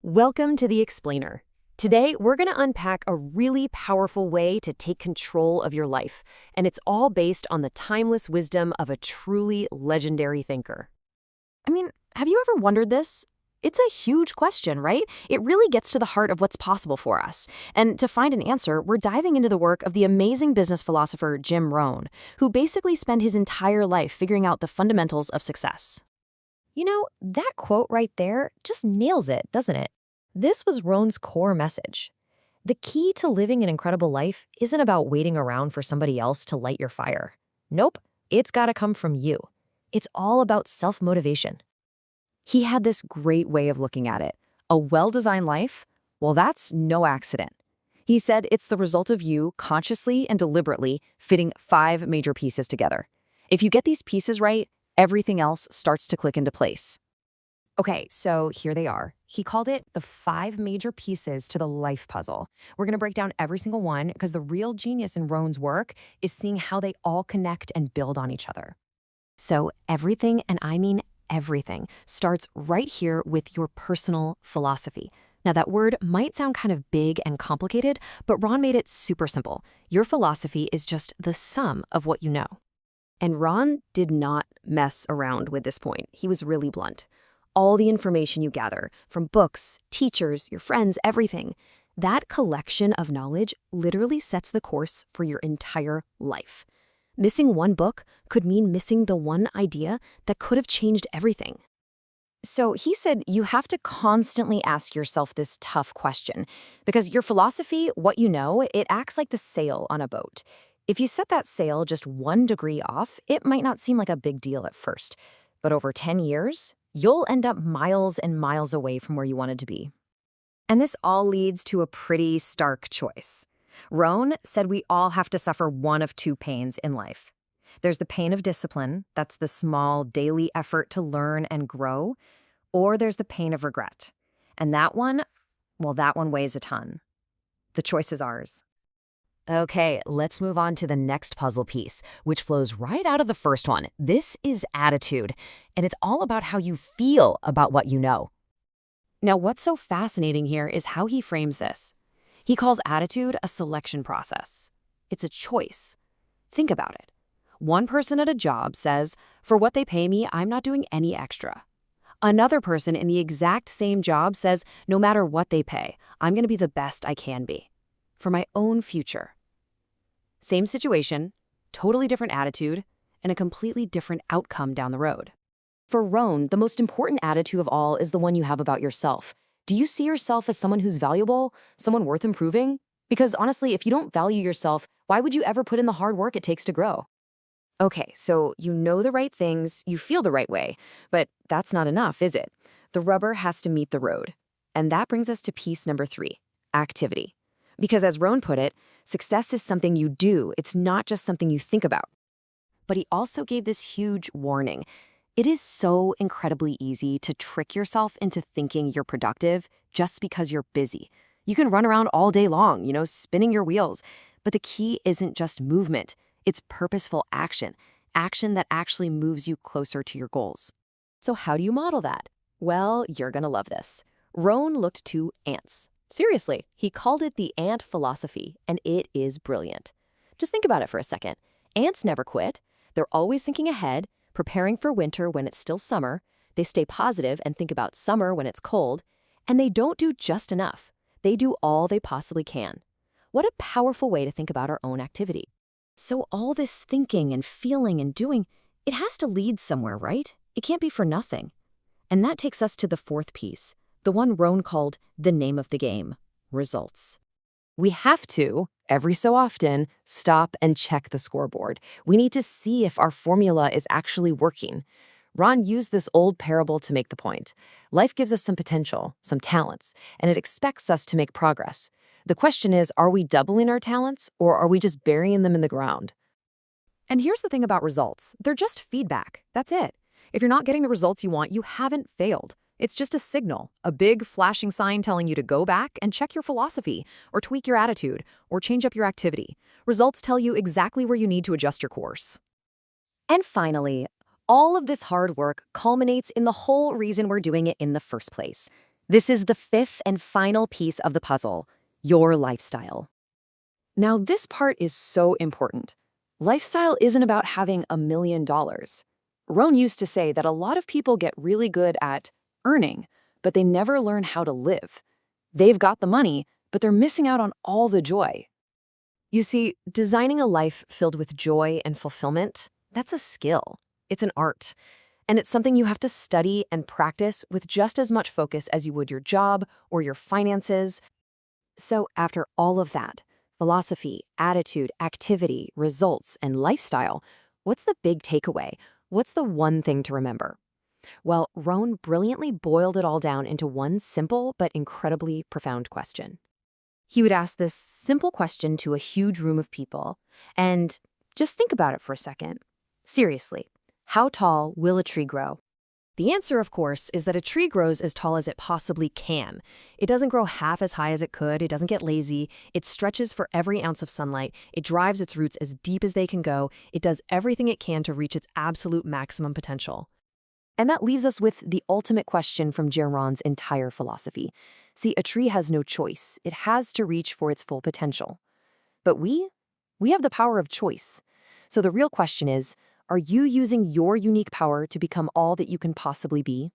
Welcome to The Explainer. Today, we're going to unpack a really powerful way to take control of your life, and it's all based on the timeless wisdom of a truly legendary thinker. Have you ever wondered this? It's a huge question, right? It really gets to the heart of what's possible for us. And to find an answer, we're diving into the work of the amazing business philosopher Jim Rohn, who basically spent his entire life figuring out the fundamentals of success. That quote right there just nails it, doesn't it? This was Rohn's core message. The key to living an incredible life isn't about waiting around for somebody else to light your fire. Nope, it's got to come from you. It's all about self-motivation. He had this great way of looking at it. A well-designed life? Well, that's no accident. He said it's the result of you consciously and deliberately fitting 5 major pieces together. If you get these pieces right, everything else starts to click into place. Okay, so here they are. He called it the 5 major pieces to the life puzzle. We're going to break down every single one because the real genius in Rohn's work is seeing how they all connect and build on each other. So everything, and I mean everything, starts right here with your personal philosophy. Now, that word might sound kind of big and complicated, but Rohn made it super simple. Your philosophy is just the sum of what you know. And Rohn did not mess around with this point. He was really blunt. All the information you gather, from books, teachers, your friends, everything, that collection of knowledge literally sets the course for your entire life. Missing one book could mean missing the one idea that could have changed everything. So he said you have to constantly ask yourself this tough question, because your philosophy, what you know, it acts like the sail on a boat. If you set that sail just 1 degree off, it might not seem like a big deal at first. But over 10 years, you'll end up miles and miles away from where you wanted to be. And this all leads to a pretty stark choice. Rohn said we all have to suffer one of 2 pains in life. There's the pain of discipline, that's the small daily effort to learn and grow, or there's the pain of regret. And that one, well, that one weighs a ton. The choice is ours. Okay, let's move on to the next puzzle piece, which flows right out of the first one. This is attitude, and it's all about how you feel about what you know. Now, what's so fascinating here is how he frames this. He calls attitude a selection process. It's a choice. Think about it. One person at a job says, for what they pay me, I'm not doing any extra. Another person in the exact same job says, no matter what they pay, I'm going to be the best I can be. For my own future. Same situation, totally different attitude, and a completely different outcome down the road. For Rohn, the most important attitude of all is the one you have about yourself. Do you see yourself as someone who's valuable, someone worth improving? Because honestly, if you don't value yourself, why would you ever put in the hard work it takes to grow? Okay, so you know the right things, you feel the right way, but that's not enough, is it? The rubber has to meet the road. And that brings us to piece number 3, activity. Because as Rohn put it, success is something you do, it's not just something you think about. But he also gave this huge warning. It is so incredibly easy to trick yourself into thinking you're productive just because you're busy. You can run around all day long, spinning your wheels. But the key isn't just movement, it's purposeful action. Action that actually moves you closer to your goals. So how do you model that? Well, you're gonna love this. Rohn looked to ants. Seriously, he called it the ant philosophy, and it is brilliant. Just think about it for a second. Ants never quit. They're always thinking ahead, preparing for winter when it's still summer. They stay positive and think about summer when it's cold. And they don't do just enough. They do all they possibly can. What a powerful way to think about our own activity. So all this thinking and feeling and doing, it has to lead somewhere, right? It can't be for nothing. And that takes us to the 4th piece. The one Rohn called the name of the game, results. We have to, every so often, stop and check the scoreboard. We need to see if our formula is actually working. Rohn used this old parable to make the point. Life gives us some potential, some talents, and it expects us to make progress. The question is, are we doubling our talents, or are we just burying them in the ground? And here's the thing about results. They're just feedback. That's it. If you're not getting the results you want, you haven't failed. It's just a signal, a big flashing sign telling you to go back and check your philosophy, or tweak your attitude, or change up your activity. Results tell you exactly where you need to adjust your course. And finally, all of this hard work culminates in the whole reason we're doing it in the first place. This is the fifth and final piece of the puzzle, your lifestyle. Now, this part is so important. Lifestyle isn't about having $1 million. Rohn used to say that a lot of people get really good at earning, but they never learn how to live. They've got the money, but they're missing out on all the joy. You see, designing a life filled with joy and fulfillment, that's a skill. It's an art. And it's something you have to study and practice with just as much focus as you would your job or your finances. So after all of that, philosophy, attitude, activity, results, and lifestyle, what's the big takeaway? What's the one thing to remember? Well, Rohn brilliantly boiled it all down into one simple but incredibly profound question. He would ask this simple question to a huge room of people, and just think about it for a second. Seriously, how tall will a tree grow? The answer, of course, is that a tree grows as tall as it possibly can. It doesn't grow half as high as it could, it doesn't get lazy, it stretches for every ounce of sunlight, it drives its roots as deep as they can go, it does everything it can to reach its absolute maximum potential. And that leaves us with the ultimate question from Jim Rohn's entire philosophy. See, a tree has no choice. It has to reach for its full potential. But we have the power of choice. So the real question is, are you using your unique power to become all that you can possibly be?